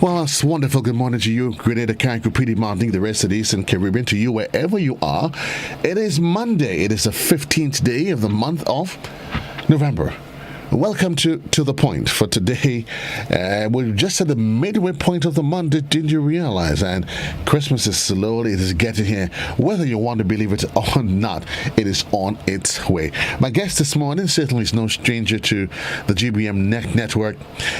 Well, it's wonderful. Good morning to you, Grenada, Carriacou, Pretty Mountain, the rest of the Eastern Caribbean, to you wherever you are. It is Monday. It is the 15th day of the month of November. Welcome to The Point for today. We're just at the midway point of the month, didn't you realize? And Christmas is slowly it is getting here. Whether you want to believe it or not, it is on its way. My guest this morning certainly is no stranger to the GBM Network,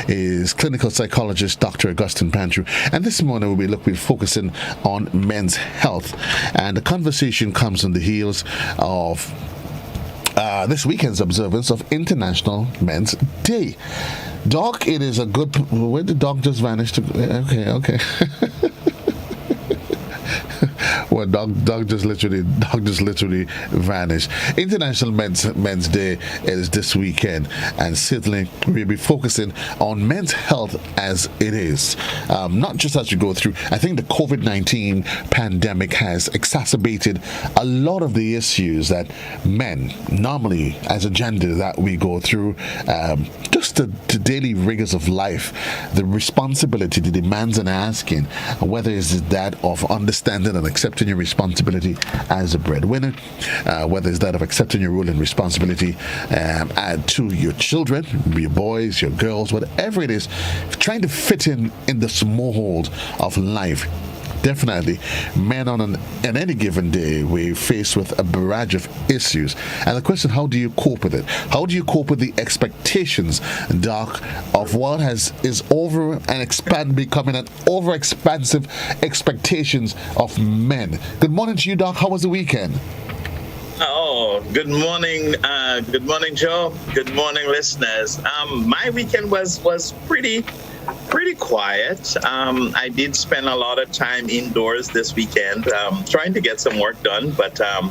is clinical psychologist Dr. Augustine Panchoo. And this morning we'll be focusing on men's health. And the conversation comes on the heels of this weekend's observance of International Men's Day. Doc, it is a good... Where did Doc just vanish to? Okay. Well, Doc just literally vanished. International Men's Day is this weekend, and certainly we'll be focusing on men's health as it is. Not just as you go through. I think the COVID-19 pandemic has exacerbated a lot of the issues that men, normally as a gender, that we go through. Just the daily rigors of life, the responsibility, the demands and asking, whether it's that of understanding and accepting your responsibility as a breadwinner, whether it's that of accepting your role and responsibility to your children, your boys, your girls, whatever it is, trying to fit in the mold of life. Definitely, men on any given day, we're faced with a barrage of issues. And the question, how do you cope with it? How do you cope with the expectations, Doc, of what is over and becoming an over-expansive expectations of men? Good morning to you, Doc. How was the weekend? Oh, good morning. Good morning, Joe. Good morning, listeners. My weekend was pretty quiet. I did spend a lot of time indoors this weekend, trying to get some work done, but I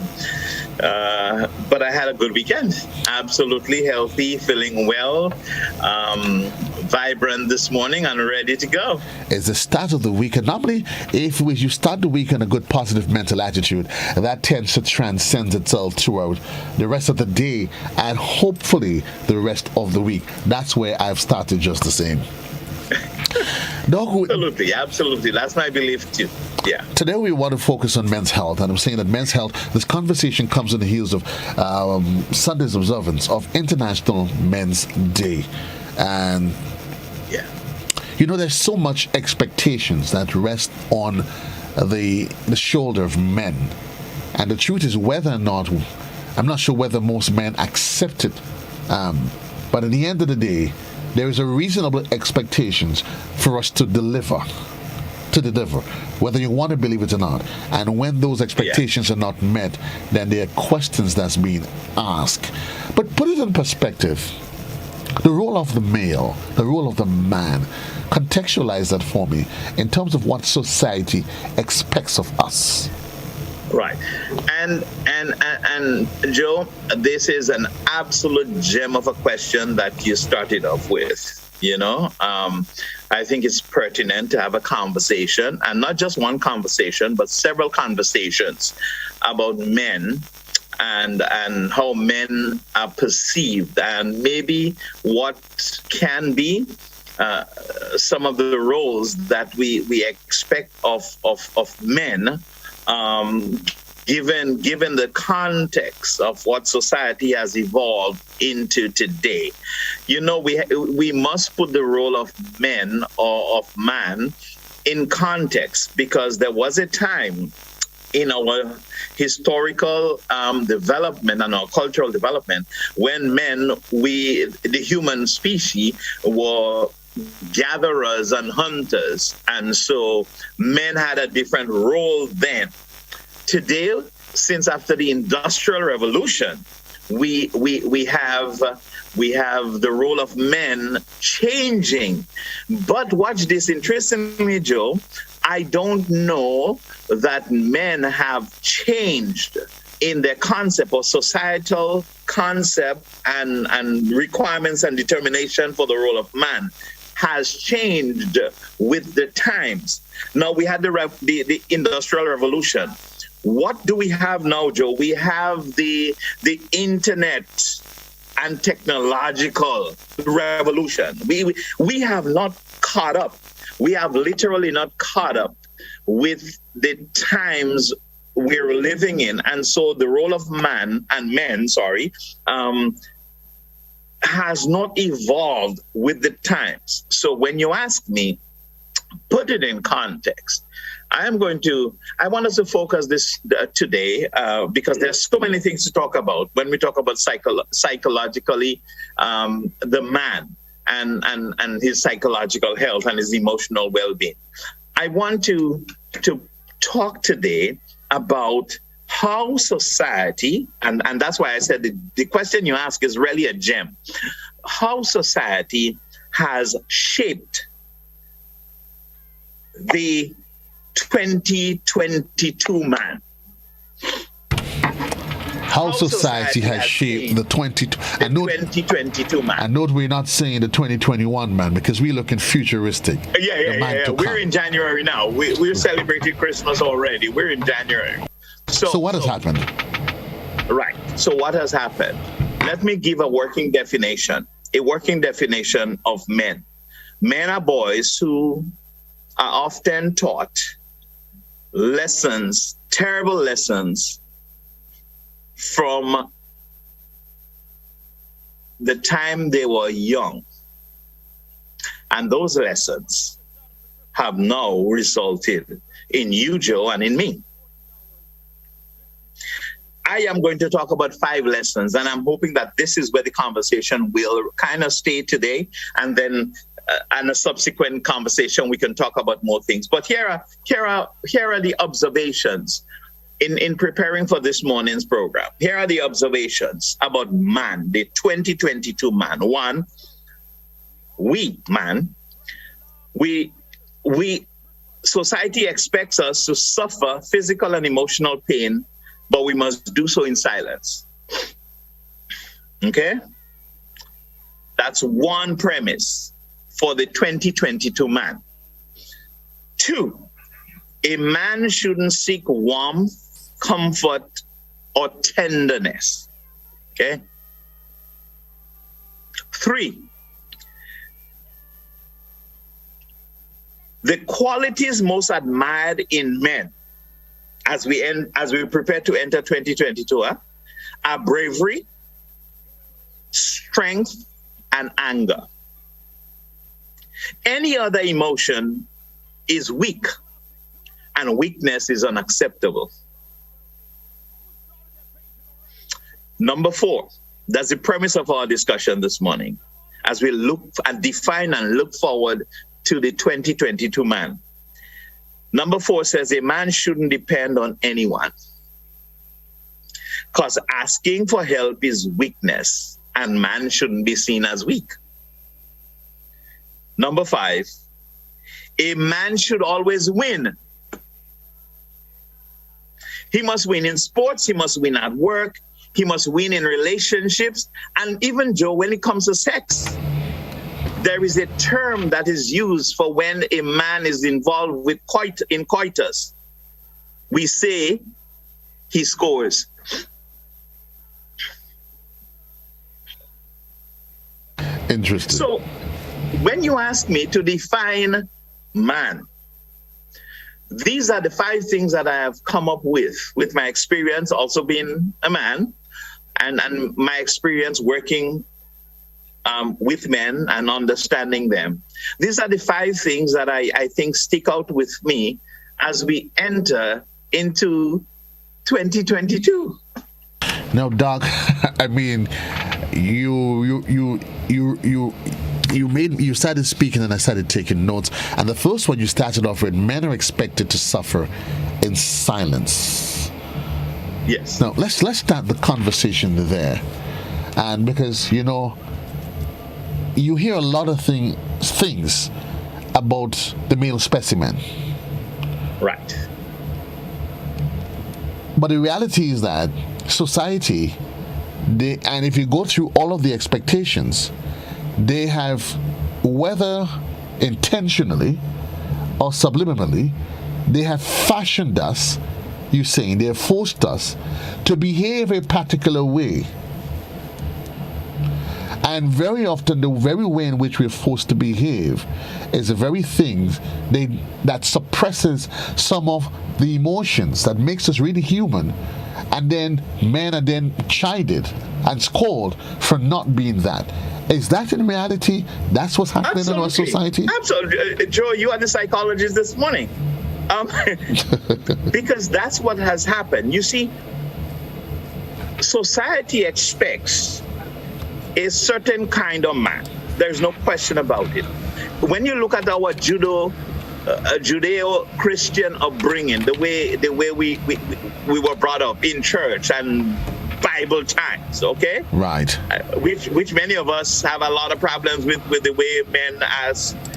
had a good weekend. Absolutely healthy, feeling well, vibrant this morning and ready to go. It's the start of the week, and normally if you start the week in a good positive mental attitude, that tends to transcend itself throughout the rest of the day and hopefully the rest of the week. That's where I've started just the same. Absolutely. That's my belief too. Yeah. Today we want to focus on men's health, and I'm saying that men's health, this conversation comes on the heels of Sunday's observance of International Men's Day. And there's so much expectations that rest on the shoulder of men. And the truth is, whether or not, I'm not sure whether most men accept it. But at the end of the day, there is a reasonable expectations for us to deliver, whether you want to believe it or not. And when those expectations are not met, then there are questions that's being asked. But put it in perspective. The role of the male, the role of the man, contextualize that for me in terms of what society expects of us. Right. And Joe, this is an absolute gem of a question that you started off with. I think it's pertinent to have a conversation, and not just one conversation, but several conversations about men and how men are perceived, and maybe what can be some of the roles that we expect of men. Given the context of what society has evolved into today, we must put the role of men or of man in context, because there was a time in our historical development and our cultural development when men, the human species, were gatherers and hunters, and so men had a different role then. Today, since after the Industrial Revolution, we have the role of men changing. But watch this, interestingly, Joe, I don't know that men have changed in their concept or societal concept and requirements and determination for the role of man has changed with the times. Now, we had the Industrial Revolution. What do we have now, Joe? We have the internet and technological revolution. We have not caught up We have literally not caught up with the times we're living in. And so the role of man and men, has not evolved with the times. So when you ask me, put it in context. I want us to focus this today because there's so many things to talk about when we talk about psychologically the man and his psychological health and his emotional well-being. I want to talk today about how society, and that's why I said the question you ask is really a gem, how society has shaped the 2022 man. How society has shaped the 2022 man. I know we're not saying the 2021 man because we're looking futuristic. Yeah. We're in January now. We're celebrating Christmas already. We're in January. So what has happened? Right. So what has happened? Let me give a working definition of men. Men are boys who are often taught lessons, terrible lessons, from the time they were young. And those lessons have now resulted in you, Joe, and in me. I am going to talk about 5 lessons, and I'm hoping that this is where the conversation will kind of stay today, and then and a subsequent conversation we can talk about more things. But here are the observations in preparing for this morning's program. Here are the observations about man, the 2022 man. 1, society expects us to suffer physical and emotional pain, but we must do so in silence. Okay? That's one premise for the 2022 man. 2, a man shouldn't seek warmth, comfort, or tenderness. Okay? 3, the qualities most admired in men as we prepare to enter 2022 are bravery, strength, and anger. Any other emotion is weak, and weakness is unacceptable. Number 4, that's the premise of our discussion this morning, as we look and define and look forward to the 2022 man. Number 4 says a man shouldn't depend on anyone, because asking for help is weakness, and man shouldn't be seen as weak. Number 5, a man should always win. He must win in sports, he must win at work, he must win in relationships, and even, Joe, when it comes to sex. There is a term that is used for when a man is involved with coitus. We say he scores. Interesting. So when you ask me to define man, these are the 5 things that I have come up with my experience also being a man and my experience working with men and understanding them. These are the 5 things that I think stick out with me as we enter into 2022. Now, Doc, I mean, you started speaking and I started taking notes. And the first one you started off with, men are expected to suffer in silence. Yes. Now, let's start the conversation there. And because, you hear a lot of things about the male specimen. Right. But the reality is that society, and if you go through all of the expectations, they have, whether intentionally or subliminally, they have fashioned us, they have forced us to behave a particular way. And very often, the very way in which we're forced to behave is the very thing that suppresses some of the emotions that makes us really human. And then men are then chided and scolded for not being that. Is that in reality? That's what's happening in our society? Absolutely. Joe, you are the psychologist this morning. Because that's what has happened. You see, society expects a certain kind of man. There's no question about it. When you look at our Judeo-Christian upbringing, the way we were brought up in church and Bible times, okay? Right. Which many of us have a lot of problems with the way men are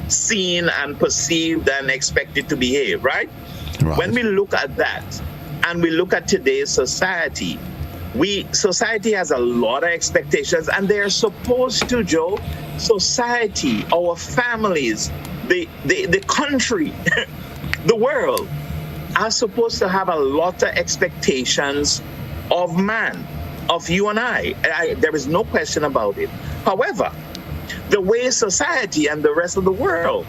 seen and perceived and expected to behave, right? When we look at that and we look at today's society, society has a lot of expectations, and they're supposed to, Joe, society, our families, the country, the world are supposed to have a lot of expectations of man, of you and I. There is no question about it. However, the way society and the rest of the world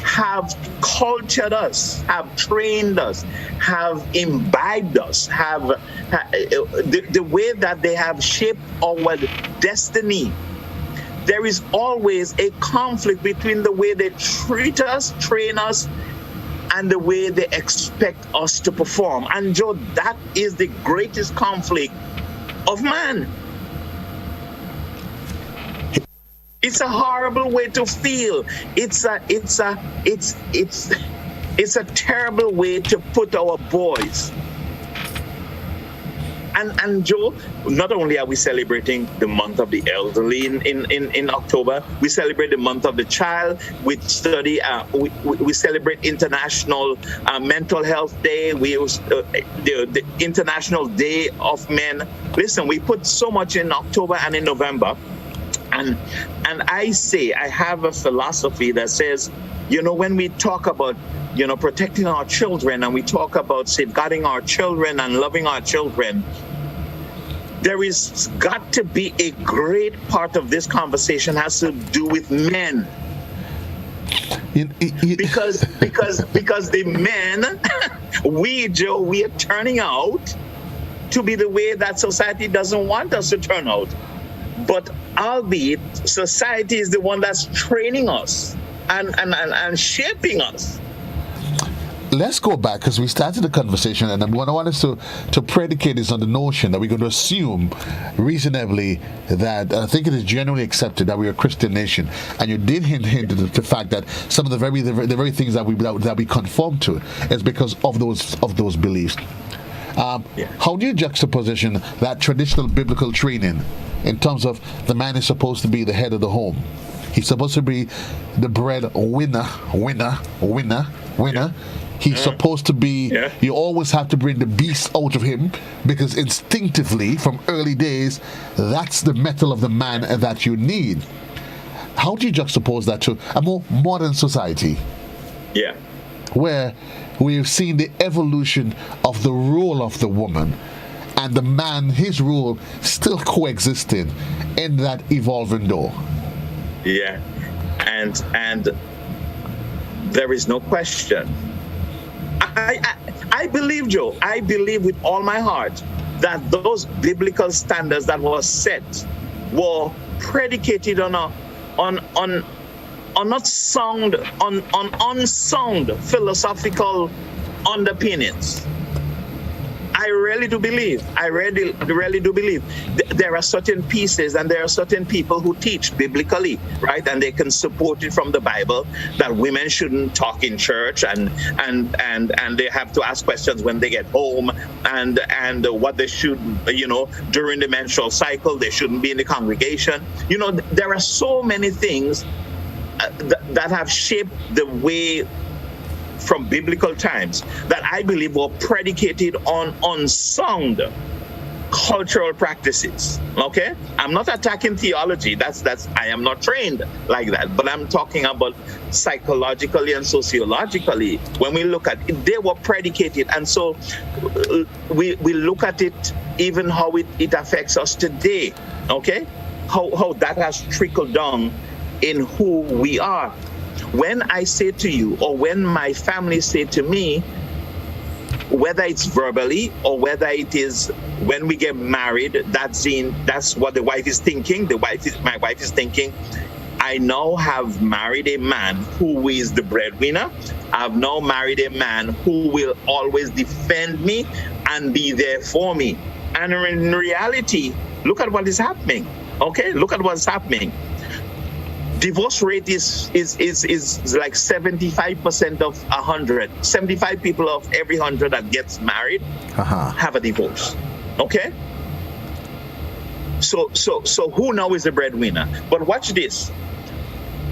have cultured us, have trained us, have imbibed us, have the way that they have shaped our destiny, there is always a conflict between the way they treat us, train us, and the way they expect us to perform. And Joe, that is the greatest conflict of man. It's a horrible way to feel. It's a terrible way to put our boys. And Joe, not only are we celebrating the month of the elderly in October, we celebrate the month of the child. We celebrate International Mental Health Day. We use the International Day of Men. Listen, we put so much in October and in November. And I have a philosophy that says, when we talk about, protecting our children, and we talk about safeguarding our children and loving our children, there is got to be a great part of this conversation has to do with men. Because the men, we are turning out to be the way that society doesn't want us to turn out. But albeit, society is the one that's training us and shaping us. Let's go back, because we started the conversation, and I want us to predicate this on the notion that we're going to assume reasonably that I think it is generally accepted that we're a Christian nation. And you did hint to the fact that some of the very things that we conform to is because of those beliefs. How do you juxtaposition that traditional biblical training in terms of the man is supposed to be the head of the home? He's supposed to be the bread winner. He's supposed to be, you always have to bring the beast out of him, because instinctively, from early days, that's the metal of the man that you need. How do you juxtapose that to a more modern society? Yeah. Where we've seen the evolution of the role of the woman, and the man, his role, still coexisting in that evolving door. Yeah. And there is no question. I believe, Joe, I believe with all my heart that those biblical standards that were set were predicated on unsound philosophical underpinnings. I really do believe. There are certain pieces and there are certain people who teach biblically, right? And they can support it from the Bible that women shouldn't talk in church and they have to ask questions when they get home and what they should, during the menstrual cycle, they shouldn't be in the congregation. There are so many things that have shaped the way from biblical times that I believe were predicated on unsound cultural practices. Okay, I'm not attacking theology. That's I am not trained like that. But I'm talking about psychologically and sociologically. When we look at it, they were predicated, and so we look at it even how it affects us today. Okay, how that has trickled down in who we are. When I say to you, or when my family say to me, whether it's verbally or whether it is when we get married, that's what the wife is thinking. My wife is thinking, I now have married a man who is the breadwinner. I've now married a man who will always defend me and be there for me. And in reality, look at what is happening. Okay, look at what's happening. Divorce rate is like 75% of 100. 75 people of every 100 that gets married have a divorce. Okay? So who now is the breadwinner? But watch this.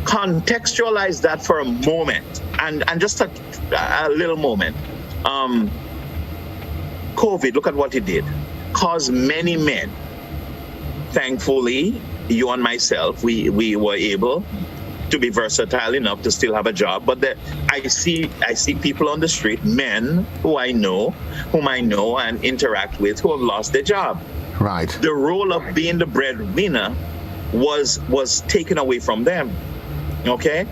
Contextualize that for a moment, and just a little moment. COVID, look at what it did. Caused many men, thankfully, you and myself, we were able to be versatile enough to still have a job. But I see people on the street, men whom I know and interact with, who have lost their job. Right. The role of being the breadwinner was taken away from them. Okay?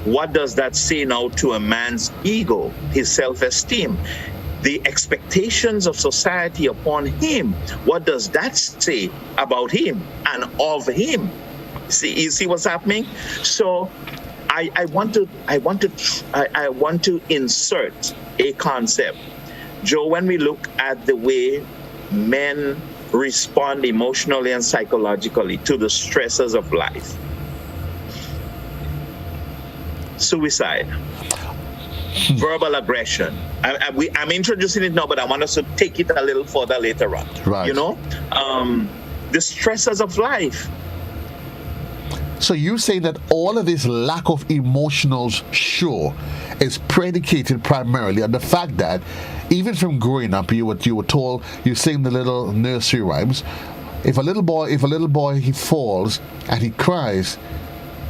What does that say now to a man's ego, his self-esteem? The expectations of society upon him, what does that say about him and of him? You see what's happening? So I want to insert a concept. Joe, when we look at the way men respond emotionally and psychologically to the stresses of life, suicide, verbal aggression. I'm introducing it now, but I want us to take it a little further later on. Right. You know, the stresses of life. So you say that all of this lack of emotional show is predicated primarily on the fact that even from growing up, you were told, you sing the little nursery rhymes. If a little boy he falls and he cries,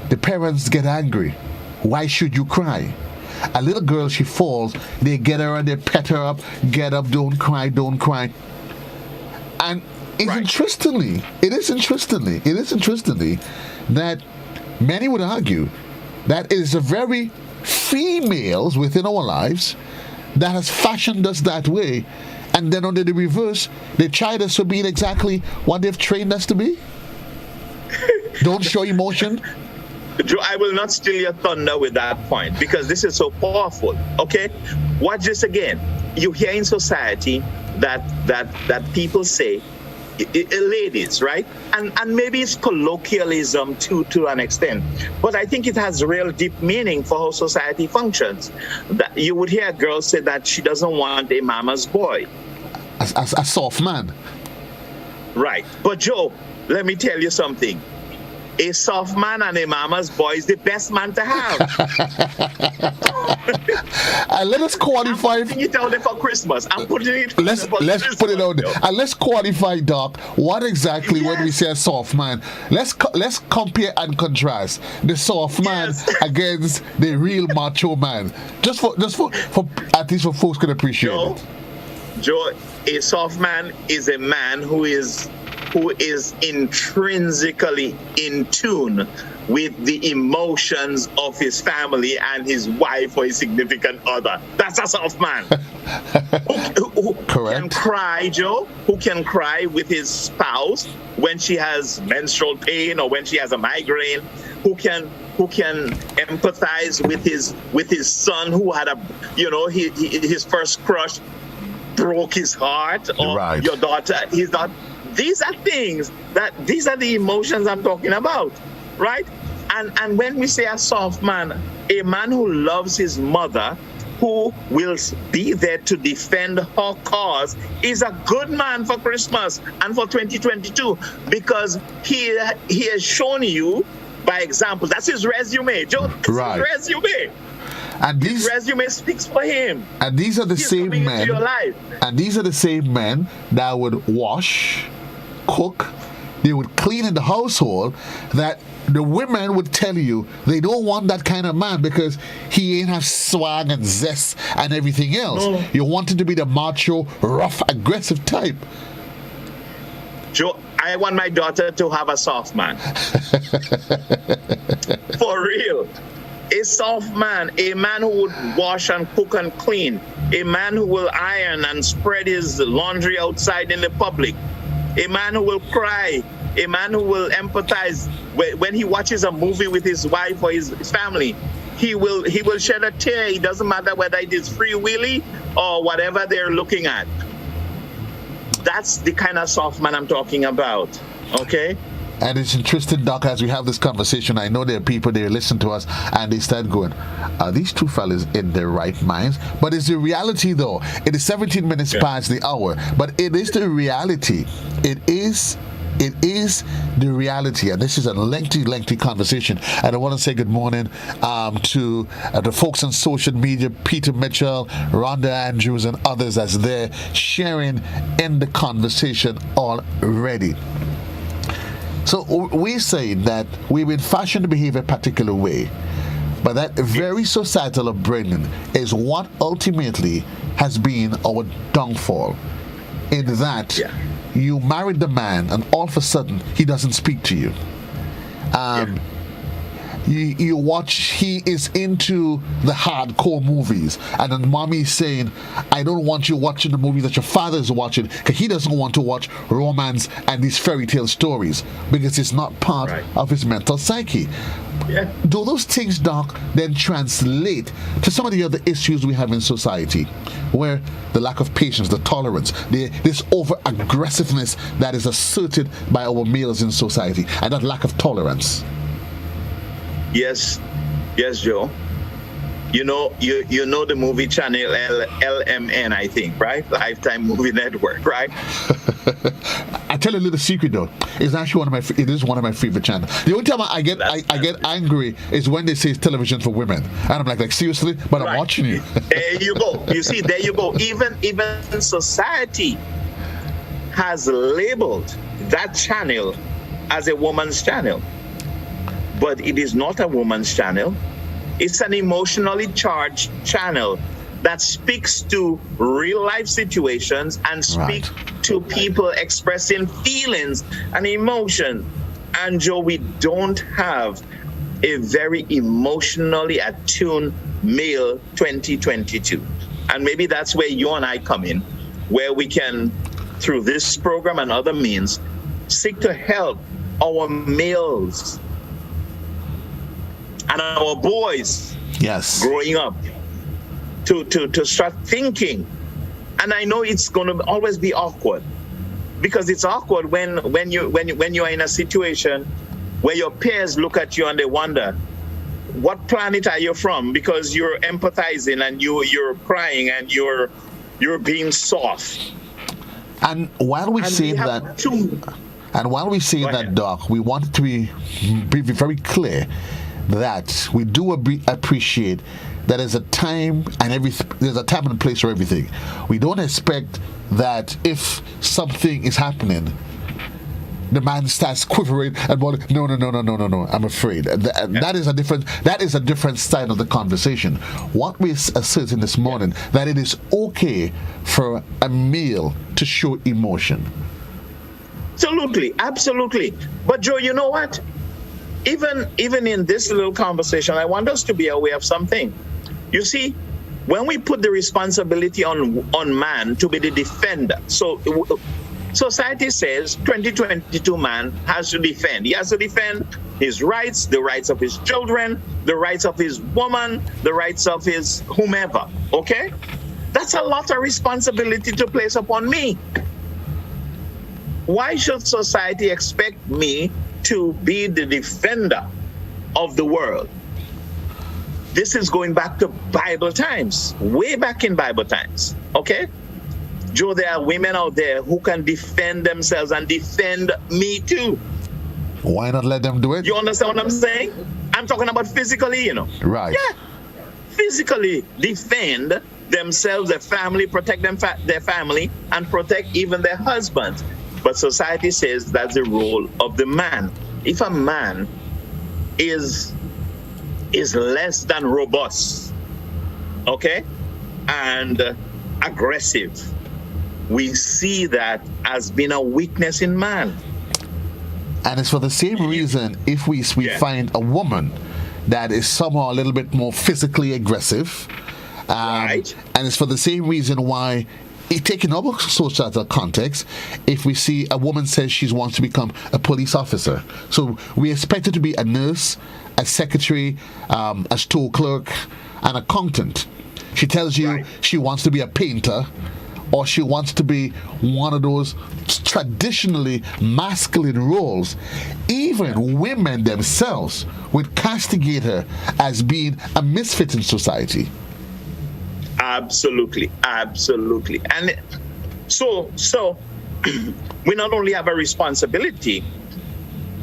the parents get angry. Why should you cry? A little girl, she falls, they get her and they pet her up, get up, don't cry. And it is interestingly that many would argue that it is the very females within our lives that has fashioned us that way, and then under the reverse, they tried us for being exactly what they've trained us to be. Don't show emotion. Joe, I will not steal your thunder with that point because this is so powerful. Okay, watch this again. You hear in society that people say, ladies, right? And maybe it's colloquialism to an extent, but I think it has real deep meaning for how society functions. That you would hear a girl say that she doesn't want a mama's boy, a soft man, right? But Joe, let me tell you something. A soft man and a mama's boy is the best man to have. And let us qualify. I'm putting it out there for Christmas. Let's put it out there. And let's qualify, Doc, what exactly when we say a soft man. Let's compare and contrast the soft man against the real macho man. Just for at least for folks can appreciate it. Joe, a soft man is a man who is intrinsically in tune with the emotions of his family and his wife or his significant other. That's a soft man. who can cry, Joe, who can cry with his spouse when she has menstrual pain or when she has a migraine, who can empathize with his son who had his first crush broke his heart, or your daughter, his daughter. These are these are the emotions I'm talking about, right? And when we say a soft man, a man who loves his mother, who will be there to defend her cause, is a good man for Christmas and for 2022 because he has shown you by example. That's his resume, Joe. That's his resume. And his resume speaks for him. And these are the same men. And these are the same men that would wash, cook, they would clean in the household, that the women would tell you they don't want that kind of man because he ain't have swag and zest and everything else. You want him to be the macho, rough, aggressive type. Joe, I want my daughter to have a soft man. For real. A soft man, a man who would wash and cook and clean, a man who will iron and spread his laundry outside in the public, a man who will cry, a man who will empathize when he watches a movie with his wife or his family. He will shed a tear. It doesn't matter whether it is Free Willy or whatever they're looking at. That's the kind of soft man I'm talking about. Okay? And it's interesting, Doc, as we have this conversation, I know there are people there listen to us and they start going, are these two fellas in their right minds? But it's the reality, though. It is 17 minutes past the hour, but it is the reality. It is the reality, and this is a lengthy conversation. And I want to say good morning to the folks on social media, Peter Mitchell, Rhonda Andrews, and others as they're sharing in the conversation already. So we say that we've been fashioned to behave a particular way, but that very societal upbringing is what ultimately has been our downfall, in that you married the man and all of a sudden he doesn't speak to you. You watch, he is into the hardcore movies, and then mommy is saying, I don't want you watching the movies that your father is watching, because he doesn't want to watch romance and these fairy tale stories because it's not part of his mental psyche. Do those things, Doc, then translate to some of the other issues we have in society, where the lack of patience, the tolerance, this over-aggressiveness that is asserted by our males in society, and that lack of tolerance? Yes, Joe. You know the movie channel LMN, I think, right? Lifetime Movie Network, right? I tell you a little secret though. It's actually it is one of my favorite channels. The only time I get angry is when they say it's television for women, and I'm like seriously, but I'm watching you. There you go. You see, there you go. Even society has labeled that channel as a woman's channel. But it is not a woman's channel. It's an emotionally charged channel that speaks to real life situations and speaks to people expressing feelings and emotion. And Joe, we don't have a very emotionally attuned male 2022. And maybe that's where you and I come in, where we can, through this program and other means, seek to help our males and our boys growing up to start thinking. And I know it's going to always be awkward, because it's awkward when you are in a situation where your peers look at you and they wonder, what planet are you from? Because you're empathizing and you're crying and you're being soft. And while we say that, Doc, we want to be very clear that we do appreciate that there's a time and place for everything. We don't expect that if something is happening, the man starts quivering and no, I'm afraid. That is a different side of the conversation. What we're asserting this morning, that it is okay for a male to show emotion. Absolutely. But Joe, you know what? Even in this little conversation, I want us to be aware of something. You see, when we put the responsibility on man to be the defender, so society says 2022 man has to defend. He has to defend his rights, the rights of his children, the rights of his woman, the rights of his whomever. Okay? That's a lot of responsibility to place upon me. Why should society expect me to be the defender of the world? This is going back to Bible times, way back in Bible times, okay? Joe, there are women out there who can defend themselves and defend me too. Why not let them do it? You understand what I'm saying? I'm talking about physically, you know. Right. Yeah. Physically defend themselves, their family, protect their family, and protect even their husbands. But society says that's the role of the man. If a man is less than robust, okay, and aggressive, we see that as being a weakness in man. And it's for the same reason if we find a woman that is somehow a little bit more physically aggressive, Right. and it's for the same reason why, taking our social context, if we see a woman says she wants to become a police officer, so we expect her to be a nurse, a secretary, a store clerk, an accountant. She tells you Right. she wants to be a painter, or she wants to be one of those traditionally masculine roles. Even women themselves would castigate her as being a misfit in society. Absolutely. And so we not only have a responsibility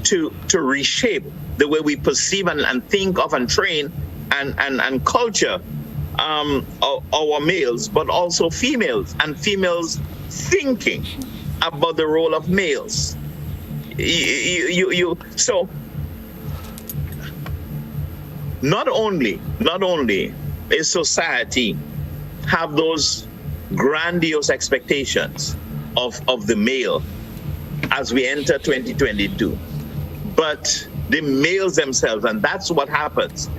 to reshape the way we perceive and think of and train and culture our males, but also females, and females thinking about the role of males. So not only is society have those grandiose expectations of the male as we enter 2022, but the males themselves, and that's what happens,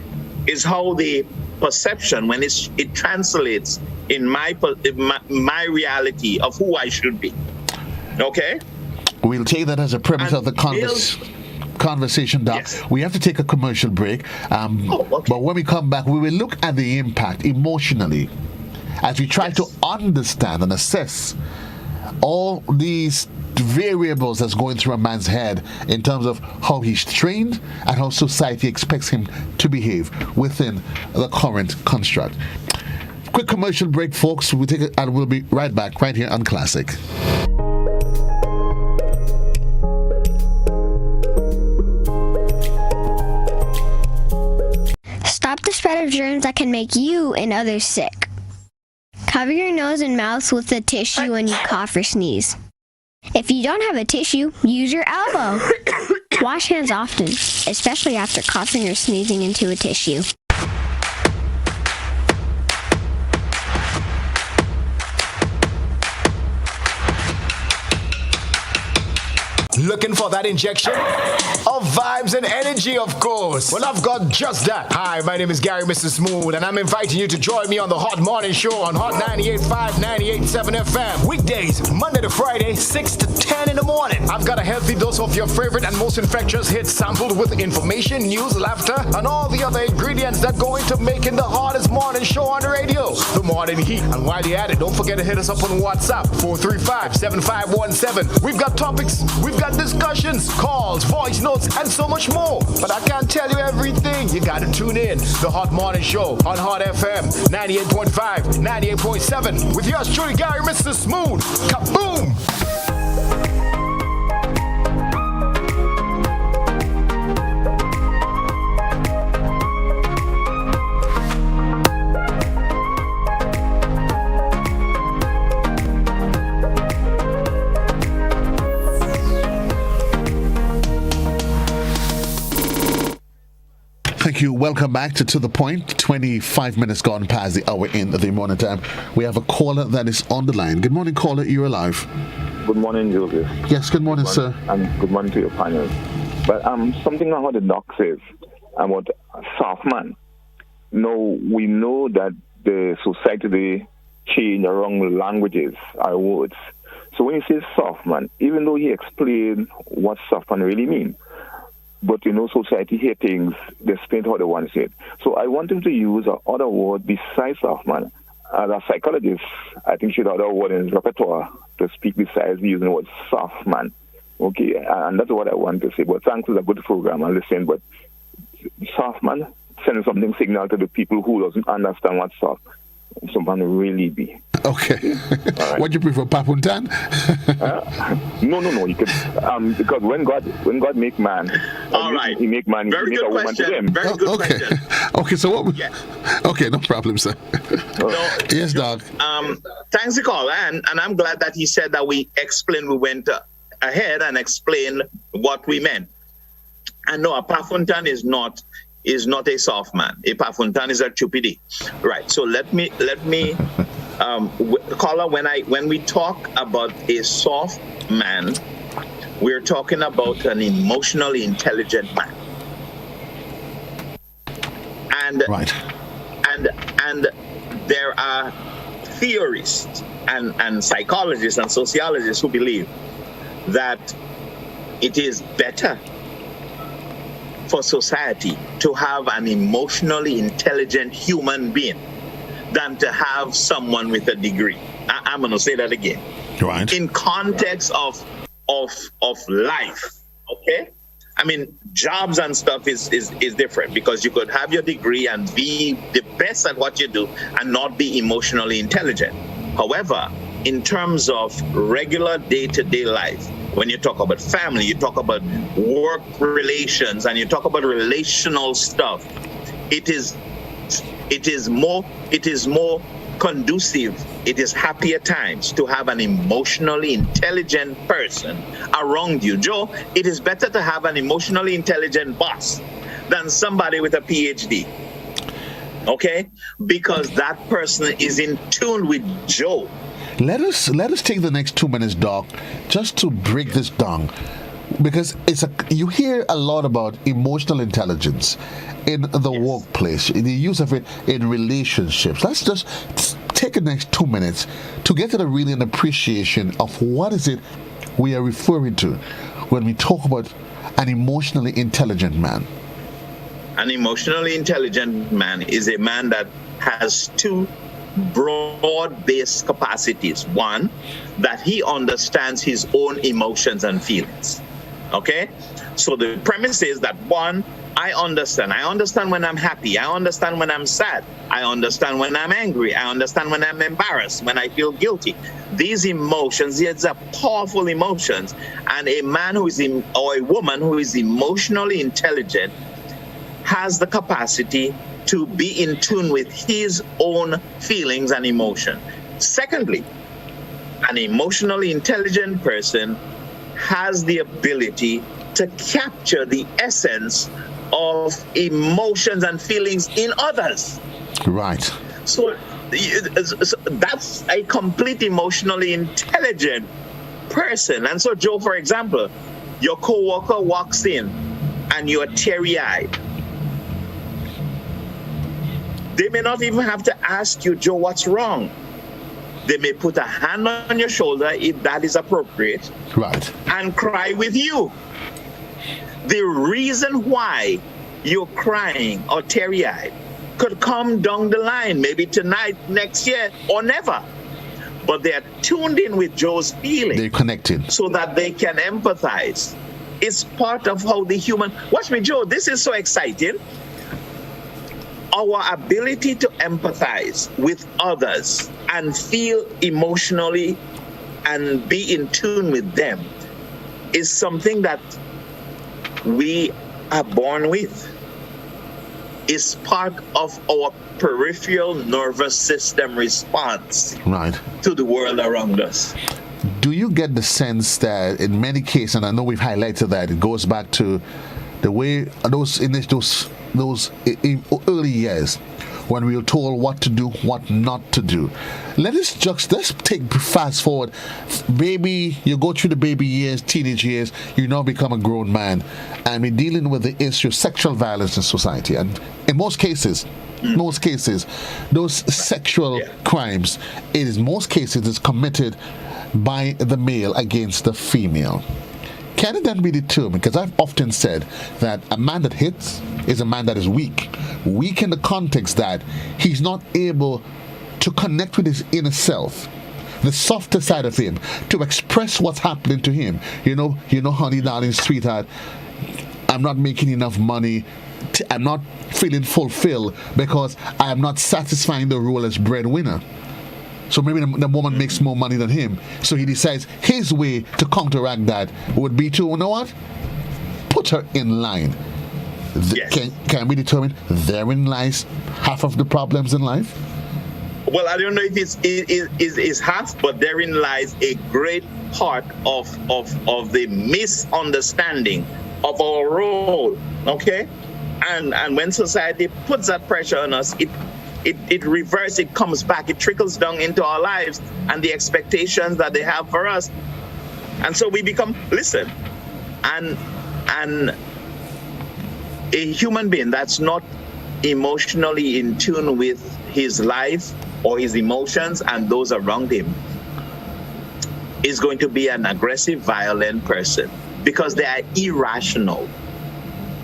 is how the perception, when it translates in my reality of who I should be. Okay? We'll take that as a premise And of the conversation, Doc. Yes. We have to take a commercial break. Okay. But when we come back, we will look at the impact emotionally as we try to understand and assess all these variables that's going through a man's head in terms of how he's trained and how society expects him to behave within the current construct. Quick commercial break, folks. We'll take it and we'll be right back right here on Classic. Stop the spread of germs that can make you and others sick. Cover your nose and mouth with a tissue when you cough or sneeze. If you don't have a tissue, use your elbow. Wash hands often, especially after coughing or sneezing into a tissue. Looking for that injection of vibes and energy, of course? Well, I've got just that. Hi, my name is Gary, Mr. Smooth, and I'm inviting you to join me on the Hot Morning Show on Hot 98.5, 98.7 FM. Weekdays, Monday to Friday, 6 to 10 in the morning. I've got a healthy dose of your favorite and most infectious hits sampled with information, news, laughter, and all the other ingredients that go into making the hottest morning show on the radio. The Morning Heat. And while you're at it, don't forget to hit us up on WhatsApp, 435-7517. We've got topics, we've got discussions, calls, voice notes, and so much more. But I can't tell you everything. You gotta tune in. The Hot Morning Show on Hot FM 98.5, 98.7 with yours truly, Gary, Mr. Smooth. Kaboom! Thank you. Welcome back to The Point. 25 minutes gone past the hour in the morning time. We have a caller that is on the line. Good morning, caller. You're alive. Good morning, Joseph. Yes, good morning, sir. And good morning to your panel. But something about the doc says about a soft man. No, we know that the society they change around languages or words. So when he says soft man, even though he explained what soft man really means, but society hear things, they explain how they want to say it. So I want him to use another word besides soft man. As a psychologist, I think should have another word in his repertoire to speak besides using the word soft man. Okay, and that's what I want to say. But thanks to the good program and listen, but soft man, sending something signal to the people who doesn't understand what soft someone really be. Okay. Right. What do you prefer, Papuntan? No. You could because when God make man, All right. He make man. Very he make good a woman to question. them. Very good Okay. question. Okay, so what? Yeah. Okay, no problem, sir. No, Yes, dog. thanks the call, and I'm glad that he said that we went ahead and explained what we meant. And no, a Pafuntan is not a soft man. A Pafuntan is a chupidi. Right. So let me caller, when we talk about a soft man, We're talking about an emotionally intelligent man. And Right. and there are theorists and psychologists and sociologists who believe that it is better for society to have an emotionally intelligent human being than to have someone with a degree. I'm going to say that again. Right. In context of life, okay? I mean, jobs and stuff is different, because you could have your degree and be the best at what you do and not be emotionally intelligent. However, in terms of regular day-to-day life, when you talk about family, you talk about work relations, and you talk about relational stuff, it is more conducive, it is happier times to have an emotionally intelligent person around you. Joe, it is better to have an emotionally intelligent boss than somebody with a PhD. Okay? Because that person is in tune with Joe. Let us take the next 2 minutes, Doc, just to break this down, because you hear a lot about emotional intelligence in the workplace, in the use of it in relationships. Let's just take the next 2 minutes to get to really an appreciation of what is it we are referring to when we talk about an emotionally intelligent man. An emotionally intelligent man is a man that has two broad-based capacities. One, that he understands his own emotions and feelings. Okay? So the premise is that, one, I understand. I understand when I'm happy. I understand when I'm sad. I understand when I'm angry. I understand when I'm embarrassed, when I feel guilty. These emotions, these are powerful emotions. And a man or a woman who is emotionally intelligent has the capacity to be in tune with his own feelings and emotion. Secondly, an emotionally intelligent person has the ability to capture the essence of emotions and feelings in others. Right. So that's a complete emotionally intelligent person. And so, Joe, for example, your coworker walks in and you're teary-eyed. They may not even have to ask you, Joe, what's wrong? They may put a hand on your shoulder, if that is appropriate, Right. and cry with you. The reason why you're crying or teary-eyed could come down the line, maybe tonight, next year, or never. But they're tuned in with Joe's feelings. They're connected. So that they can empathize. It's part of how the human... Watch me, Joe, this is so exciting. Our ability to empathize with others and feel emotionally and be in tune with them is something that we are born with. It's part of our peripheral nervous system response Right. to the world around us. Do you get the sense that in many cases, and I know we've highlighted that, it goes back to the way those early years when we were told what to do, what not to do. Let's take fast forward. Baby, you go through the baby years, teenage years, you now become a grown man, and we're dealing with the issue of sexual violence in society. And in most cases, those sexual crimes, most cases is committed by the male against the female. Can it then be determined? Because I've often said that a man that hits is a man that is weak. Weak in the context that he's not able to connect with his inner self, the softer side of him, to express what's happening to him. You know, honey, darling, sweetheart, I'm not making enough money. I'm not feeling fulfilled because I am not satisfying the role as breadwinner. So maybe the woman makes more money than him. So he decides his way to counteract that would be to, you know what? Put her in line. Yes. Can we determine therein lies half of the problems in life? Well, I don't know if it's half, but therein lies a great part of the misunderstanding of our role. Okay? And when society puts that pressure on us, it reverses, it comes back, it trickles down into our lives, and the expectations that they have for us And so we become, listen, and a human being that's not emotionally in tune with his life or his emotions and those around him is going to be an aggressive, violent person because they are irrational.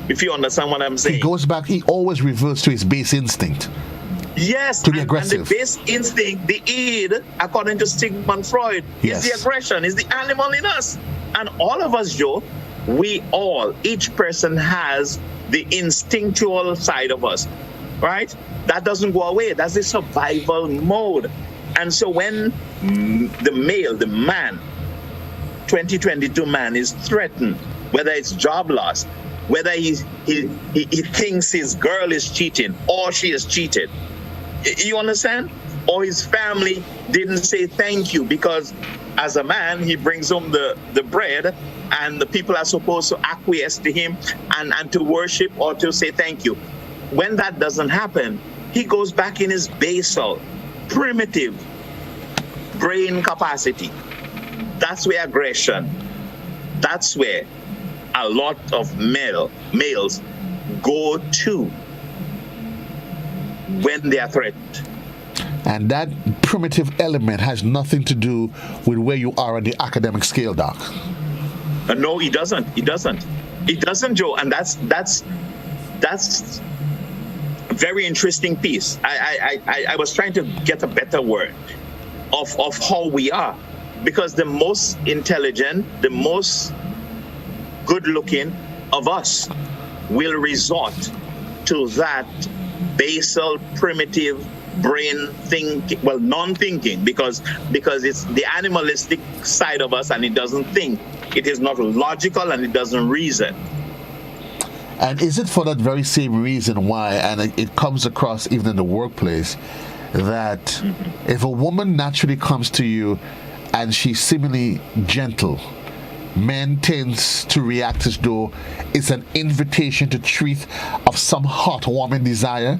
If you understand what I'm saying. He always reverts to his base instinct. Yes, to be aggressive. And the base instinct, the id, according to Sigmund Freud, yes, is the aggression, is the animal in us. And all of us, Joe, each person has the instinctual side of us, right? That doesn't go away. That's the survival mode. And so when the man, 2022 man is threatened, whether it's job loss, whether he thinks his girl is cheating or she is cheated, you understand? Or his family didn't say thank you because as a man, he brings home the bread and the people are supposed to acquiesce to him and to worship or to say thank you. When that doesn't happen, he goes back in his basal, primitive brain capacity. That's where aggression, that's where a lot of males go to when they are threatened. And that primitive element has nothing to do with where you are on the academic scale, Doc. No, it doesn't. It doesn't. It doesn't, Joe. And that's a very interesting piece. I was trying to get a better word of how we are, because the most intelligent, the most good-looking of us will resort to that basal, primitive brain non-thinking, because it's the animalistic side of us and it doesn't think. It is not logical and it doesn't reason. And is it for that very same reason why, and it comes across even in the workplace, that if a woman naturally comes to you and she's seemingly gentle, men tends to react as though it's an invitation to treat of some heartwarming desire?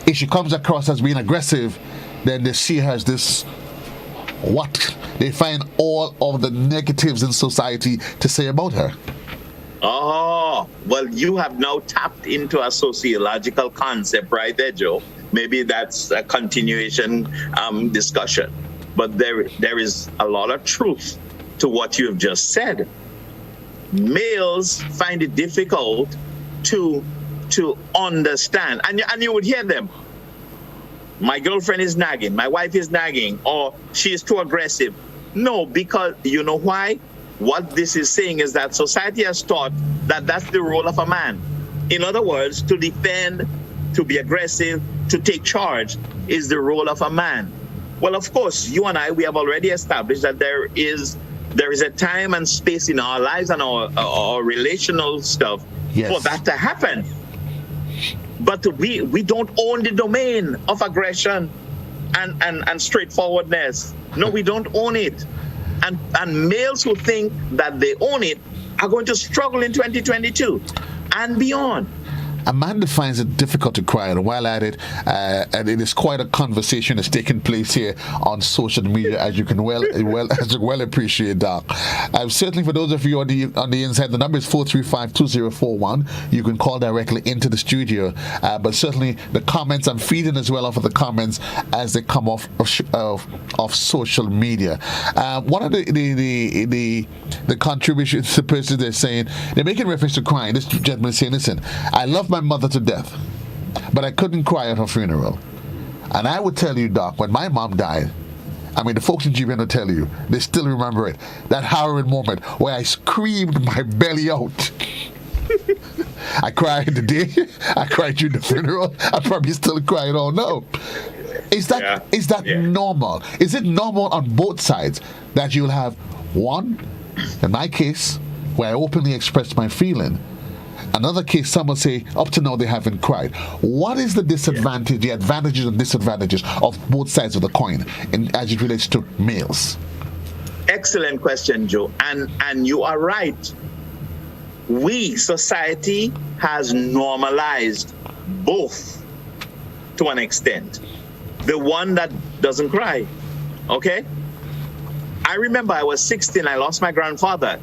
If she comes across as being aggressive, then they see her as this, what? They find all of the negatives in society to say about her. Oh, well, you have now tapped into a sociological concept right there, Joe. Maybe that's a continuation discussion. But there is a lot of truth to what you have just said. Males find it difficult to understand, and you would hear them. My girlfriend is nagging, my wife is nagging, or she is too aggressive. No, because you know why? What this is saying is that society has taught that that's the role of a man. In other words, to defend, to be aggressive, to take charge is the role of a man. Well, of course, you and I, we have already established that there is a time and space in our lives and our relational stuff for that to happen. But we don't own the domain of aggression and straightforwardness. No, we don't own it. And males who think that they own it are going to struggle in 2022 and beyond. A man finds it difficult to cry, and while at it, and it is quite a conversation that's taking place here on social media, as you can well appreciate, Doc. Certainly, for those of you on the inside, the number is 435-2041. You can call directly into the studio, but certainly the comments, I'm feeding as well off of the comments as they come off of social media. One of the contributions, the person they're saying, they're making reference to crying. This gentleman is saying, listen, I love my mother to death, but I couldn't cry at her funeral. And I would tell you, Doc, when my mom died, I mean, the folks in GBN will tell you, they still remember it, that harrowing moment where I screamed my belly out. I cried the day, I cried during the funeral, I probably still cry all now. Is that normal? Is it normal on both sides that you'll have one, in my case, where I openly expressed my feeling, another case, some will say, up to now they haven't cried. What is the disadvantage, the advantages and disadvantages of both sides of the coin as it relates to males? Excellent question, Joe. And you are right. Society has normalized both to an extent. The one that doesn't cry, okay? I remember I was 16, I lost my grandfather.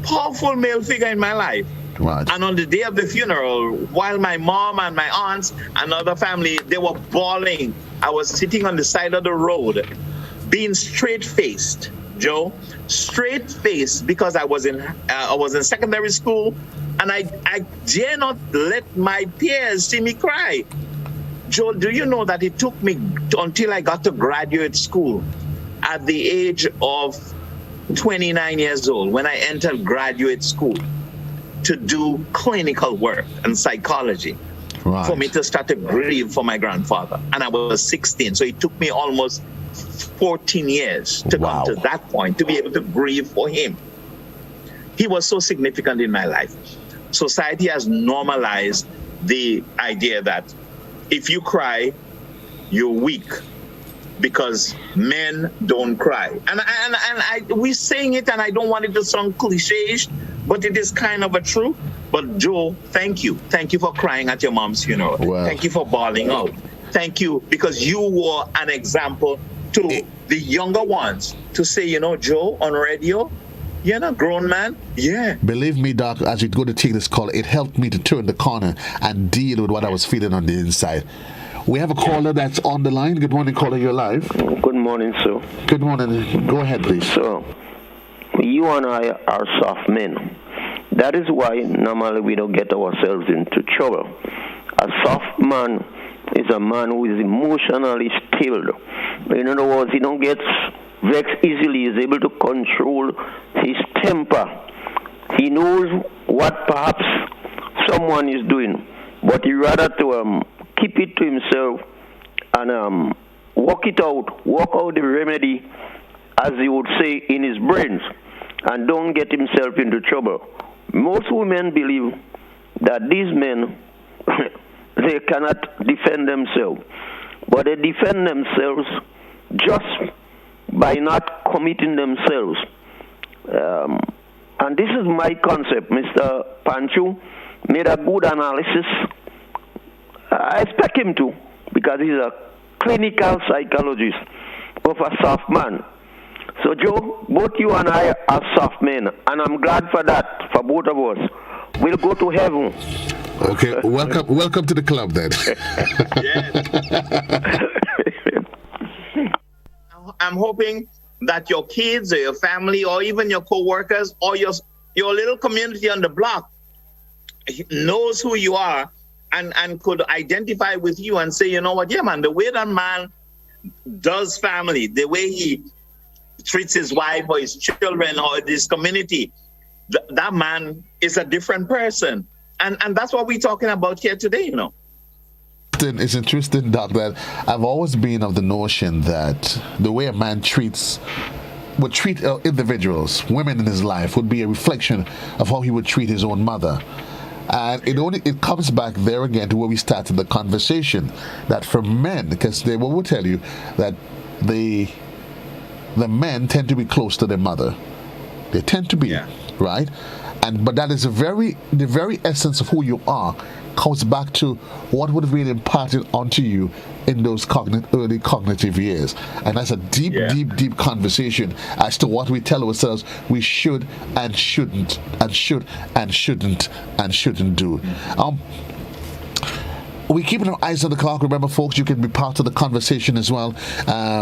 Powerful male figure in my life. Right. And on the day of the funeral, while my mom and my aunts and other family, they were bawling, I was sitting on the side of the road, being straight-faced, Joe, straight-faced, because I was in secondary school, and I dare not let my peers see me cry. Joe, do you know that it took me until I got to graduate school at the age of 29 years old, when I entered graduate school, to do clinical work and psychology, Right. for me to start to grieve for my grandfather. And I was 16, so it took me almost 14 years to Wow. come to that point, to be able to grieve for him. He was so significant in my life. Society has normalized the idea that if you cry, you're weak, because men don't cry. And we're saying it, and I don't want it to sound cliche-ish, but it is kind of a truth. But Joe, thank you. Thank you for crying at your mom's funeral. Well. Thank you for bawling out. Thank you, because you were an example to the younger ones to say, you know, Joe, on radio, you're not a grown man. Yeah. Believe me, Doc, as you go to take this call, it helped me to turn the corner and deal with what I was feeling on the inside. We have a caller that's on the line. Good morning, caller. You're live. Good morning, sir. Good morning. Go ahead, please. So, you and I are soft men. That is why normally we don't get ourselves into trouble. A soft man is a man who is emotionally stable. In other words, he don't get vexed easily. He's able to control his temper. He knows what perhaps someone is doing, but he rather to keep it to himself and work out the remedy, as he would say, in his brains, and don't get himself into trouble. Most women believe that these men, they cannot defend themselves, but they defend themselves just by not committing themselves. And this is my concept. Mr. Panchoo made a good analysis. I expect him to, because he's a clinical psychologist of a soft man. So, Joe, both you and I are soft men, and I'm glad for that, for both of us. We'll go to heaven. Okay, welcome to the club then. I'm hoping that your kids or your family or even your co-workers or your little community on the block knows who you are and could identify with you and say, you know what, yeah, man, the way that man does family, the way he treats his wife or his children or his community, that man is a different person. And that's what we're talking about here today, you know. It's interesting, Doc, that I've always been of the notion that the way a man would treat individuals, women in his life, would be a reflection of how he would treat his own mother. And it comes back there again to where we started the conversation, that for men, because they will tell you that the men tend to be close to their mother. They tend to be, right? But that is the very essence of who you are, comes back to what would have been imparted onto you in those early cognitive years. And that's a deep conversation as to what we tell ourselves we should and shouldn't do. We keep our eyes on the clock. Remember, folks, you can be part of the conversation as well.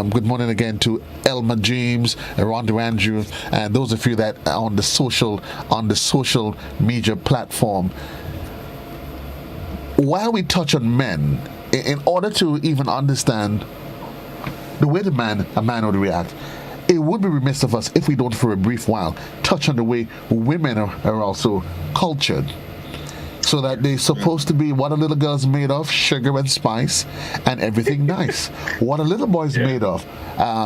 Good morning again to Elma James, Rhonda Andrew, and those of you that are on the social media platform. While we touch on men, in order to even understand the way a man would react, it would be remiss of us if we don't, for a brief while, touch on the way women are also cultured. So that they're supposed to be what a little girl's made of, sugar and spice and everything nice. What a little boy's made of,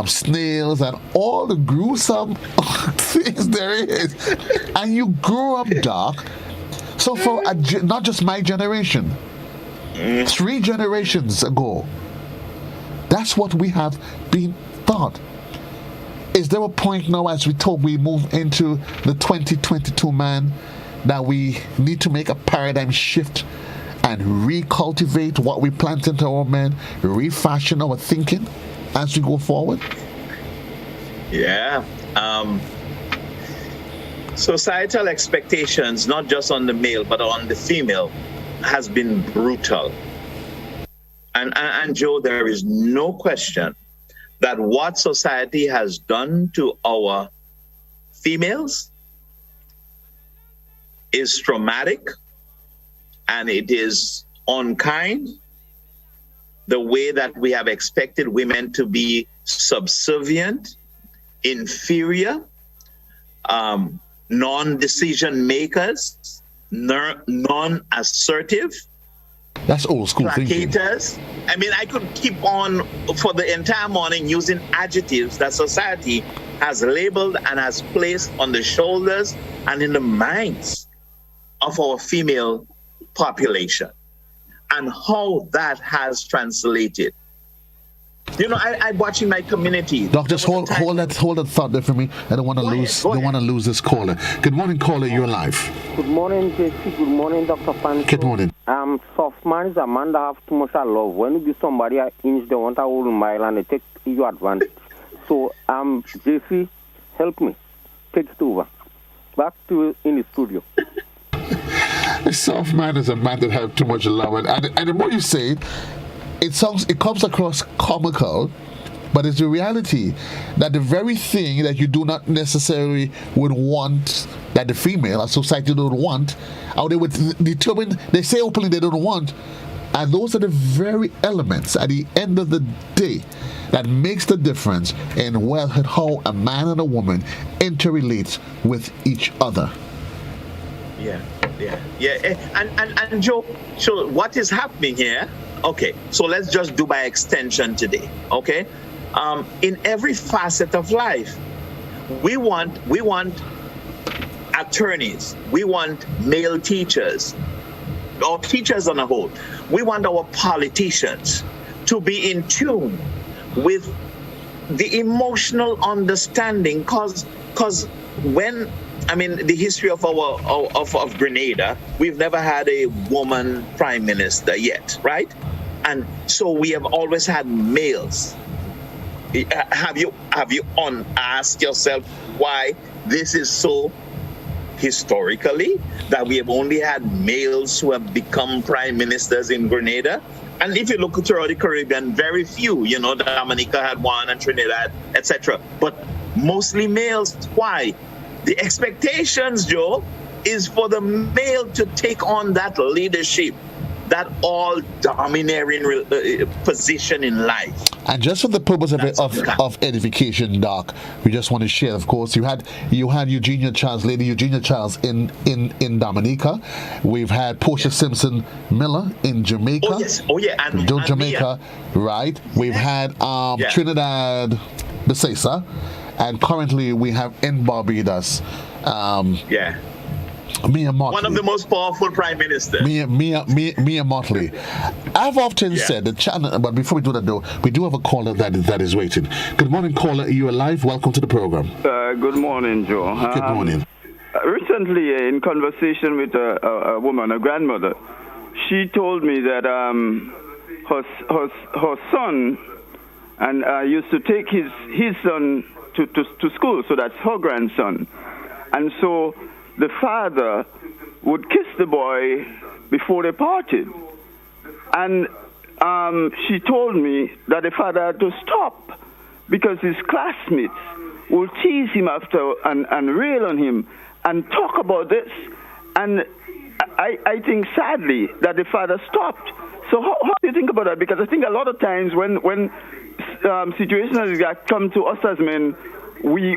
snails and all the gruesome things there is. And you grew up, Doc. So for not just my generation, 3 generations ago, that's what we have been taught. Is there a point now, as we move into the 2022 man, that we need to make a paradigm shift and recultivate what we plant into our men, refashion our thinking as we go forward? Yeah. Societal expectations, not just on the male, but on the female, has been brutal. And Joe, there is no question that what society has done to our females is traumatic and it is unkind. The way that we have expected women to be subservient, inferior, non-decision makers, non-assertive, that's old school thinking. placaters. I mean, I could keep on for the entire morning using adjectives that society has labeled and has placed on the shoulders and in the minds of our female population, and how that has translated. You know, I'm watching my community. Doc, just hold that thought there for me. I don't want to lose this caller. Good morning, caller. You're live. Good morning, JC. Good morning, Dr. Panchoo. Good morning. Soft man is a man that have too much of love. When you give somebody an inch, they want a whole mile and they take you advantage. So, JC, help me. Take it over. Back to you in the studio. A soft man is a man that have too much love, and the more you say it comes across comical, but it's the reality that the very thing that you do not necessarily would want, that the female or society don't want, or they would determine, they say openly they don't want, and those are the very elements at the end of the day that makes the difference in how a man and a woman interrelate with each other. Yeah. And Joe, so what is happening here? Okay, so let's just do by extension today. Okay, in every facet of life, we want attorneys, we want male teachers, or teachers on a whole. We want our politicians to be in tune with the emotional understanding, because when, I mean, the history of of Grenada, we've never had a woman prime minister yet, right? And so we have always had males. Have you asked yourself why this is so historically, that we have only had males who have become prime ministers in Grenada? And if you look throughout the Caribbean, very few, you know, Dominica had one and Trinidad, etc. But mostly males. Why? The expectations, Joe, is for the male to take on that leadership, that all-domineering position in life. And just for the purpose of edification, Doc, we just want to share. Of course, you had Eugenia Charles, Lady Eugenia Charles in Dominica. We've had Portia Simpson Miller in Jamaica. Oh yeah, and Jamaica, right? We've had Trinidad Besesa. And currently we have in Barbados, Mia Motley. One of the most powerful prime ministers. Mia Motley. I've often said the channel, but before we do that though, we do have a caller that is waiting. Good morning, caller. You are live. Welcome to the program. Good morning, Joe. Good morning. Recently, in conversation with a woman, a grandmother, she told me that her son used to take his son to school, so that's her grandson. And so the father would kiss the boy before they parted. And she told me that the father had to stop because his classmates will tease him after and rail on him and talk about this. And I think sadly that the father stopped. So how do you think about that? Because I think a lot of times when situations like that come to us as men, we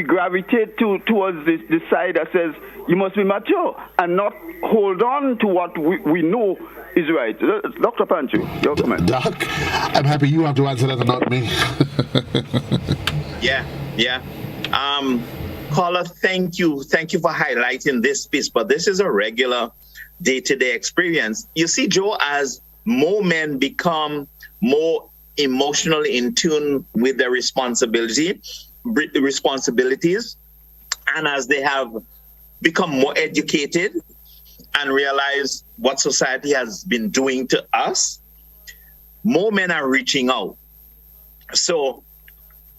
gravitate towards the side that says you must be mature and not hold on to what we know is right. Dr. Panchoo, your comment. Doc, I'm happy you have to answer that and not me. Yeah. Caller, thank you for highlighting this piece, but this is a regular day-to-day experience. You see, Joe, as more men become more emotionally in tune with their responsibilities, and as they have become more educated and realize what society has been doing to us, more men are reaching out. So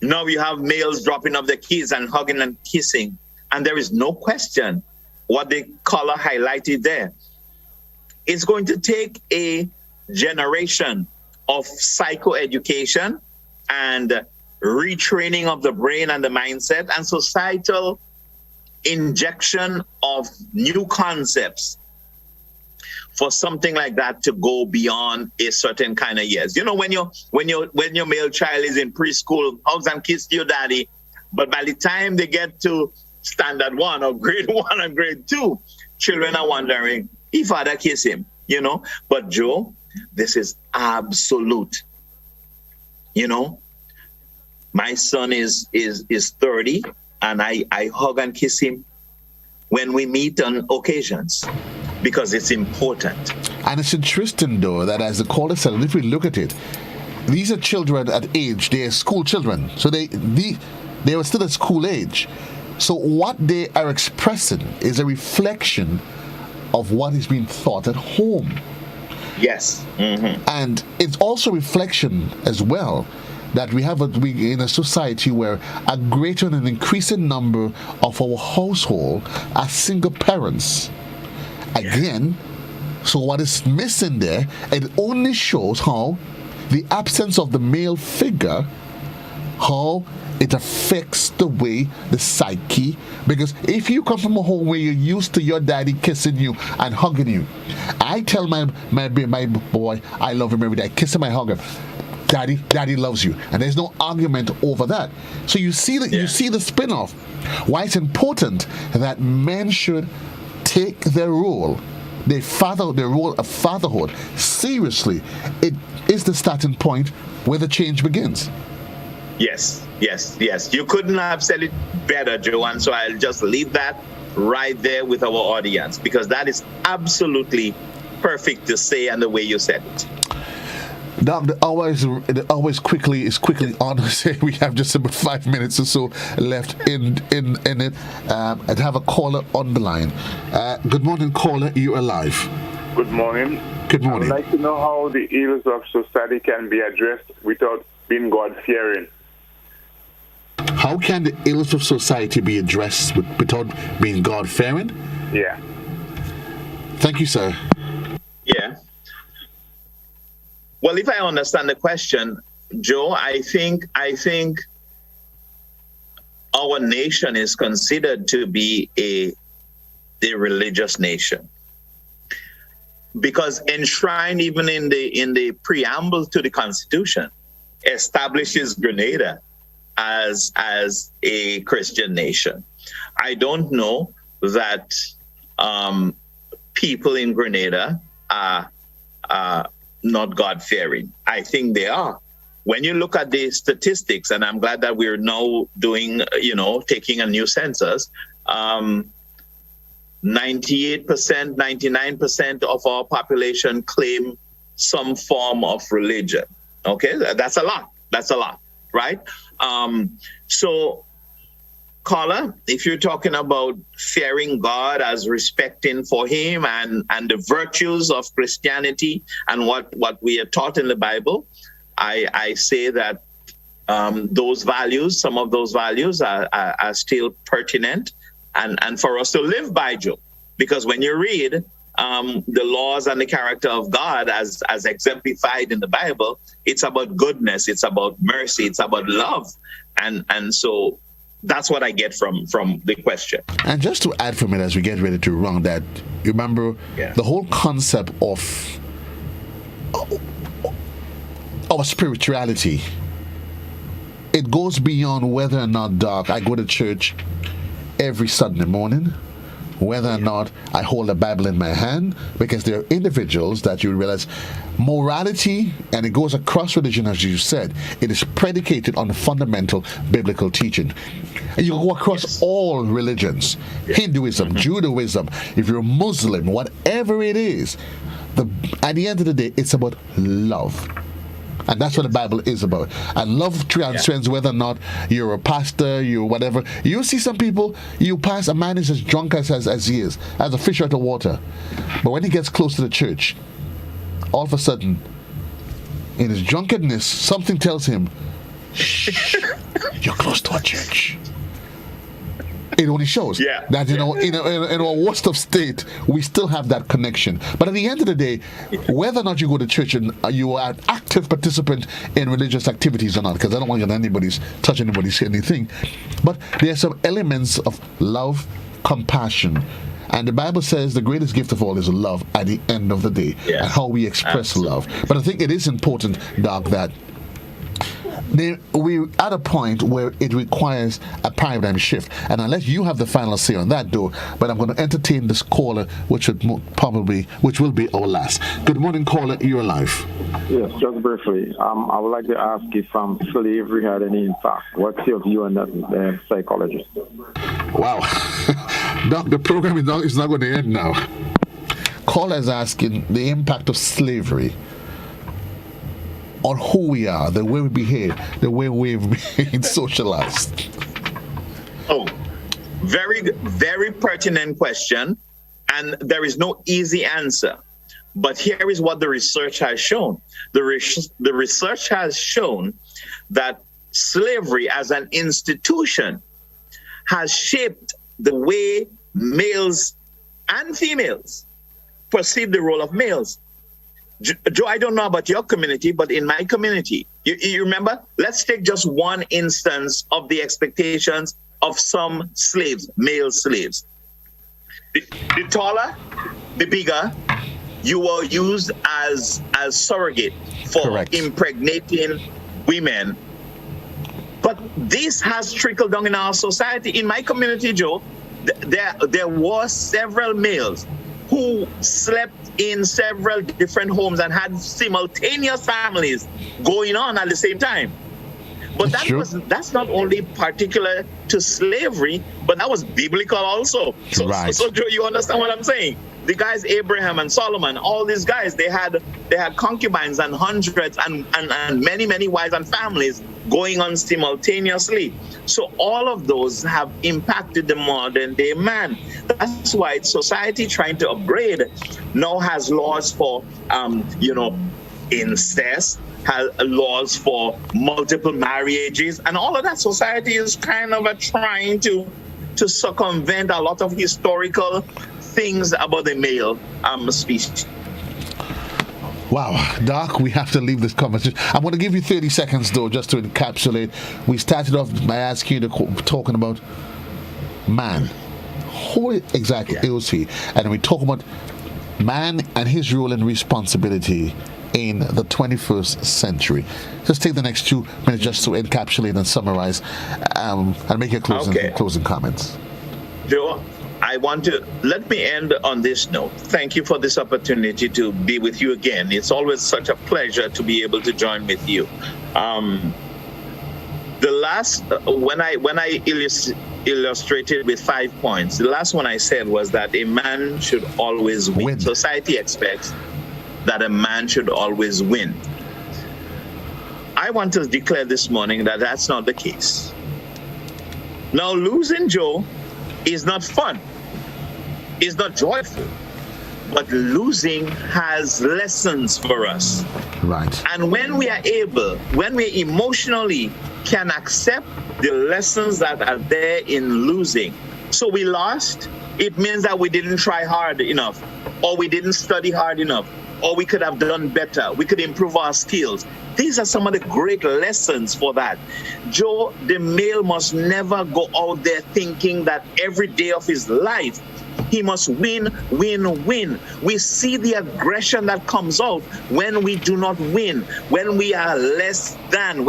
Now you have males dropping off their kids and hugging and kissing. And there is no question what the color highlighted there. It's going to take a generation of psychoeducation and retraining of the brain and the mindset and societal injection of new concepts for something like that to go beyond a certain kind of years. You know, when your male child is in preschool, hugs and kisses your daddy, but by the time they get to standard 1 or grade 1 or grade 2, children are wondering, if father kiss him, you know. But Joe, this is absolute. You know, my son is 30, and I hug and kiss him when we meet on occasions because it's important. And it's interesting, though, that as the caller said, if we look at it, these are children at age, they are school children. So they were still at school age. So what they are expressing is a reflection of what is being taught at home. Yes. Mm-hmm. And it's also a reflection as well that we in a society where a greater and increasing number of our household are single parents. Again, so what is missing there, it only shows how the absence of the male figure, how it affects the way the psyche, because if you come from a home where you're used to your daddy kissing you and hugging you, I tell my boy I love him every day, I kiss him, I hug him, daddy loves you, and there's no argument over that. So you see you see the spin-off. Why it's important that men should take their role, their role of fatherhood seriously. It is the starting point where the change begins. Yes. You couldn't have said it better, Joe, and so I'll just leave that right there with our audience, because that is absolutely perfect to say and the way you said it. Now, the hour is quickly on. We have just about 5 minutes or so left in it. I'd have a caller on the line. Good morning, caller. You're alive. Good morning. Good morning. I'd like to know how the ills of society can be addressed without being God-fearing. How can the ills of society be addressed without being God-fearing? Yeah. Thank you, sir. Yeah. Well, if I understand the question, Joe, I think our nation is considered to be a religious nation, because enshrined even in the preamble to the Constitution establishes Grenada as a Christian nation. I don't know that people in Grenada are not God-fearing. I think they are. When you look at the statistics, and I'm glad that we're now doing, taking a new census, 98%, 99% of our population claim some form of religion. Okay, that's a lot. Right? So, caller, if you're talking about fearing God as respecting for him and the virtues of Christianity and what we are taught in the Bible, I say that those values, some of those values are still pertinent and for us to live by, Joe. Because when you read the laws and the character of God as exemplified in the Bible, it's about goodness, it's about mercy, it's about love. And so that's what I get from the question. And just to add from it as we get ready to round that, remember the whole concept of our spirituality. It goes beyond whether or not, Doc, I go to church every Sunday morning, whether or not I hold a Bible in my hand, because there are individuals that you realize morality, and it goes across religion, as you said, it is predicated on the fundamental biblical teaching. And you go across all religions, Hinduism, Judaism, if you're a Muslim, whatever it is, at the end of the day, it's about love. And that's what the Bible is about. And love transcends whether or not you're a pastor, you're whatever. You see some people, you pass, a man is as drunk as he is, as a fish out of water. But when he gets close to the church, all of a sudden, in his drunkenness, something tells him, Shh, you're close to a church. It only shows that in our worst of state, we still have that connection. But at the end of the day, whether or not you go to church and you are an active participant in religious activities or not, because I don't want to touch anybody's anything, but there are some elements of love, compassion. And the Bible says the greatest gift of all is love at the end of the day, and how we express love. But I think it is important, Doc, that we're at a point where it requires a paradigm shift. And I'll let you have the final say on that, though. But I'm going to entertain this caller, which will be our last. Good morning, caller. You're live. Yes, just briefly. I would like to ask if slavery had any impact. What's your view on that, psychologist? Wow. Doc, the program is not going to end now. Caller is asking the impact of slavery on who we are, the way we behave, the way we've been socialized. Oh, very, very pertinent question, and there is no easy answer. But here is what the research has shown. The research has shown that slavery as an institution has shaped the way males and females perceive the role of males. Joe, I don't know about your community, but in my community, you remember? Let's take just one instance of the expectations of some slaves, male slaves. The taller, the bigger, you were used as surrogate for impregnating women. But this has trickled down in our society. In my community, Joe, there were several males who slept in several different homes and had simultaneous families going on at the same time. But that's not only particular to slavery, but that was biblical also. So Joe, you understand what I'm saying? The guys, Abraham and Solomon, all these guys, they had concubines and hundreds and many wives and families going on simultaneously. So all of those have impacted the modern day man. That's why society trying to upgrade now has laws for incest, has laws for multiple marriages, and all of that. Society is kind of trying to circumvent a lot of historical things about the male species. Wow, Doc, we have to leave this conversation. I'm going to give you 30 seconds, though, just to encapsulate. We started off by asking you talking about man. Who exactly is he? And we talk about man and his role and responsibility in the 21st century. Just take the next 2 minutes just to encapsulate and summarize and make your closing comments. Joe, let me end on this note. Thank you for this opportunity to be with you again. It's always such a pleasure to be able to join with you. When I illustrated with 5 points, the last one I said was that a man should always win. Society expects that a man should always win. I want to declare this morning that that's not the case. Now, losing, Joe, is not fun. It's not joyful. But losing has lessons for us. Right. And when we emotionally can accept the lessons that are there in losing. So we lost, it means that we didn't try hard enough, or we didn't study hard enough, or we could have done better. We could improve our skills. These are some of the great lessons for that. Joe, the male must never go out there thinking that every day of his life he must win. We see the aggression that comes out when we do not win, when we are less than,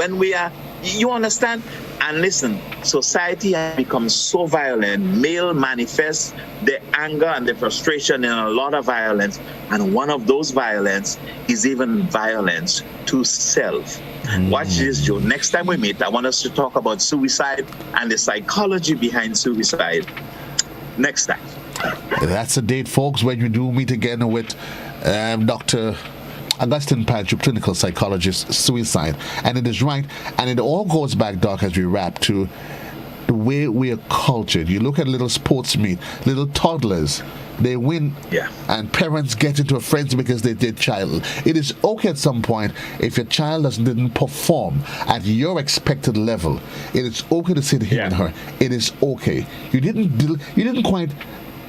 you understand? And listen, society has become so violent. Male manifests the anger and the frustration in a lot of violence. And one of those violence is even violence to self. Watch this, Joe. Next time we meet, I want us to talk about suicide and the psychology behind suicide. Next time. That's a date, folks, when you do meet again with Dr. Augustine, Panchoo, clinical psychologist, suicide. And it is right. And it all goes back, Doc, as we wrap, to the way we are cultured. You look at little sports meet, little toddlers they win, and parents get into a frenzy because their child. It is okay at some point if your child didn't perform at your expected level. It is okay to say to him and her, it is okay. You didn't quite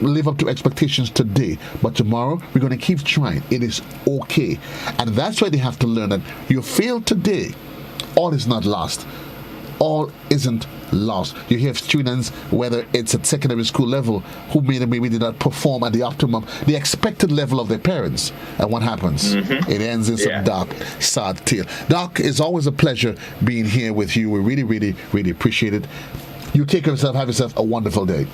live up to expectations today, but tomorrow we're going to keep trying. It is okay. And that's why they have to learn that you failed today, all is not lost. All isn't lost. You have students, whether it's at secondary school level, who maybe did not perform at the optimum, the expected level of their parents. And what happens? It ends in some dark, sad tale. Doc, it's always a pleasure being here with you. We really, really, really appreciate it. You take care of yourself. Have yourself a wonderful day.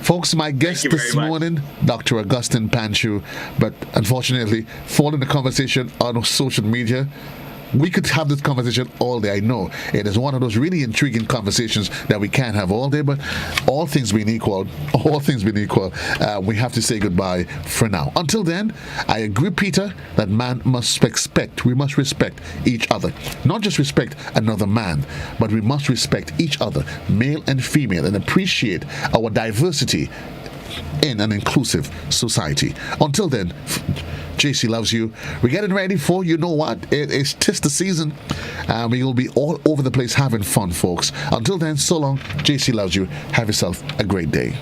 Folks, my guest this morning, Dr. Augustine Panchoo, but unfortunately, following the conversation on social media, we could have this conversation all day. I know it is one of those really intriguing conversations that we can't have all day, but all things being equal, we have to say goodbye for now. Until then, I agree, Peter, that man must we must respect each other. Not just respect another man, but we must respect each other, male and female, and appreciate our diversity in an inclusive society. Until then, JC loves you. We're getting ready for, you know what, it is 'tis the season. We will be all over the place having fun, folks. Until then, so long. JC loves you. Have yourself a great day.